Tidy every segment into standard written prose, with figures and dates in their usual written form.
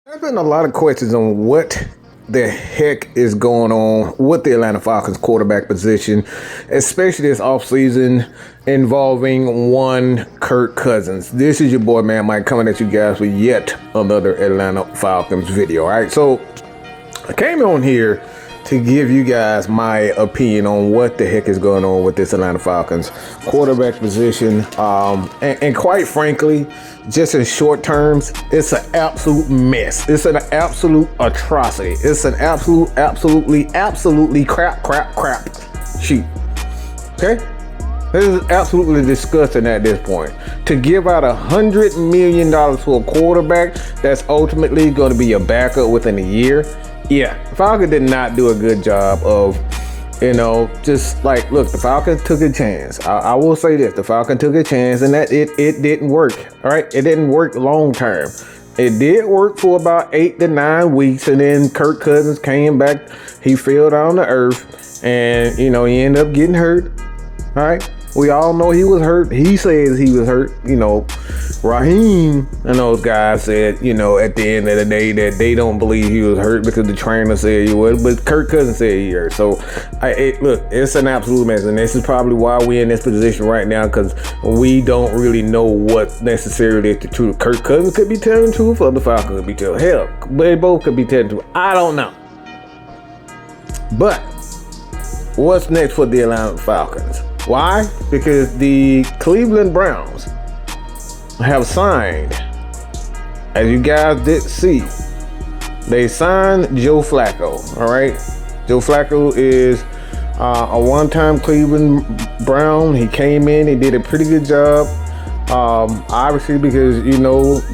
There's been a lot of questions on what the heck is going on with the Atlanta Falcons quarterback position, especially this offseason involving one Kirk Cousins. This is your boy, man, Mike, coming at you guys with yet another Atlanta Falcons video. All right, so I came on here to give you guys my opinion on what the heck is going on with this Atlanta Falcons quarterback position. And quite frankly, just in short terms, it's an absolute mess. It's an absolute atrocity. It's an absolutely crap shoot. Okay? This is absolutely disgusting at this point. To give out $100 million to a quarterback that's ultimately going to be a backup within a year. Yeah, Falcons did not do a good job of, just like, look, the Falcons took a chance. I will say this, the Falcons took a chance and that it didn't work, all right? It didn't work long term. It did work for about 8 to 9 weeks, and then Kirk Cousins came back. He fell down to earth, and, he ended up getting hurt, all right? We all know he was hurt. He says he was hurt. Raheem and those guys said, at the end of the day that they don't believe he was hurt because the trainer said he was, but Kirk Cousins said he hurt. So, look, it's an absolute mess, and this is probably why we're in this position right now, because we don't really know what necessarily is the truth. Kirk Cousins could be telling the truth, or the Falcons could be telling. Hell, they both could be telling the truth. I don't know. But what's next for the Atlanta Falcons? Why? Because the Cleveland Browns have signed, as you guys did see, they signed Joe Flacco, all right? Joe Flacco is a one-time Cleveland Brown. He came in, he did a pretty good job. Obviously, because,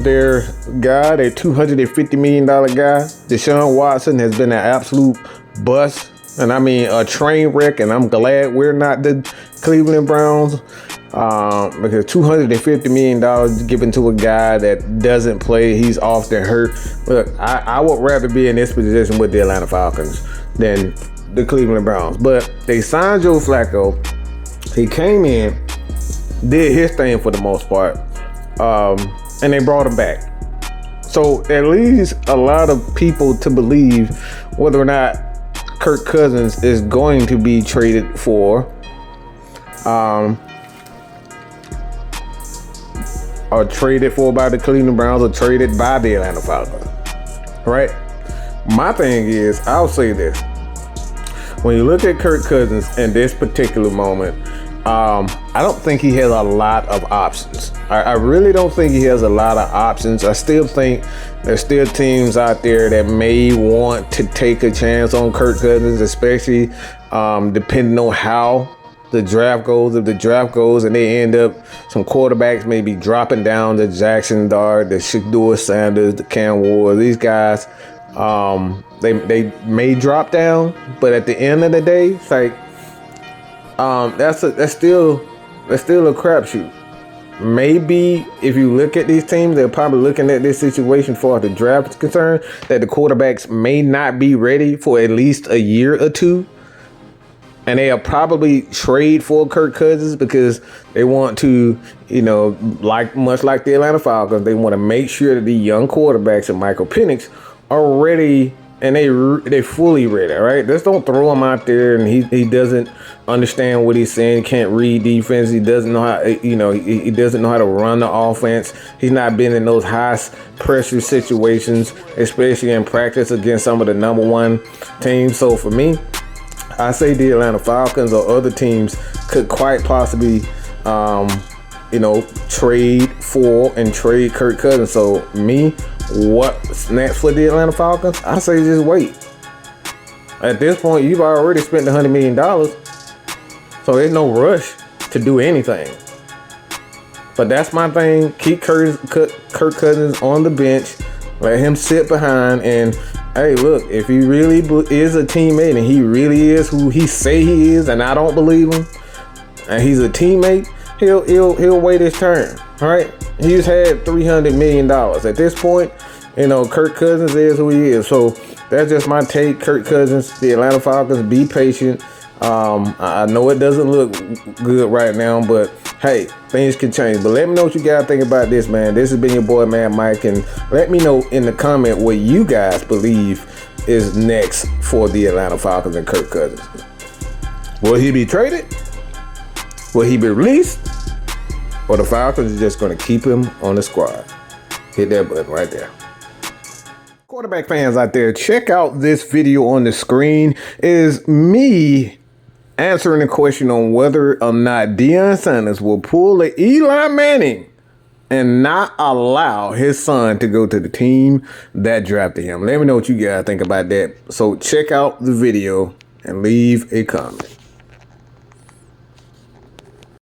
their guy, their $250 million guy, Deshaun Watson, has been an absolute bust. And I mean, a train wreck, and I'm glad we're not the Cleveland Browns, because $250 million given to a guy that doesn't play, he's often hurt. Look, I would rather be in this position with the Atlanta Falcons than the Cleveland Browns. But they signed Joe Flacco. He came in, did his thing for the most part, and they brought him back. So that leads a lot of people to believe whether or not Kirk Cousins is going to be traded for, or traded for by the Cleveland Browns, or traded by the Atlanta Falcons, right? My thing is, I'll say this. When you look at Kirk Cousins in this particular moment, I don't think he has a lot of options. I really don't think he has a lot of options. I still think there's still teams out there that may want to take a chance on Kirk Cousins, especially depending on how the draft goes. If the draft goes and they end up, some quarterbacks may be dropping down, the Jackson Dart, the Shedeur Sanders, the Cam Ward, these guys, they may drop down, but at the end of the day, it's like, that's still a crapshoot. Maybe if you look at these teams, they're probably looking at this situation for the draft is concerned, that the quarterbacks may not be ready for at least a year or two, and they'll probably trade for Kirk Cousins because they want to, much like the Atlanta Falcons, they want to make sure that the young quarterbacks and Michael Penix are ready. And they fully ready, all right? Just don't throw him out there and he doesn't understand what he's saying. He can't read defense. He doesn't know how, he doesn't know how to run the offense. He's not been in those high pressure situations, especially in practice against some of the number one teams. So for me, I say the Atlanta Falcons or other teams could quite possibly, trade for and trade Kirk Cousins. So me, what's next for the Atlanta Falcons? I say just wait. At this point, you've already spent $100 million, so there's no rush to do anything. But that's my thing. Keep Kirk Cousins on the bench. Let him sit behind. And hey, look, if he really is a teammate and he really is who he say he is, and I don't believe him, and he's a teammate, he'll wait his turn. All right. He's had $300 million. At this point, Kirk Cousins is who he is. So that's just my take. Kirk Cousins, the Atlanta Falcons, be patient. I know it doesn't look good right now, but hey, things can change. But let me know what you guys think about this, man. This has been your boy, man, Mike, and let me know in the comment what you guys believe is next for the Atlanta Falcons and Kirk Cousins. Will he be traded? Will he be released? Or the Falcons are just going to keep him on the squad? Hit that button right there. Quarterback fans out there, check out this video on the screen. It is me answering the question on whether or not Deion Sanders will pull the Eli Manning and not allow his son to go to the team that drafted him. Let me know what you guys think about that. So check out the video and leave a comment.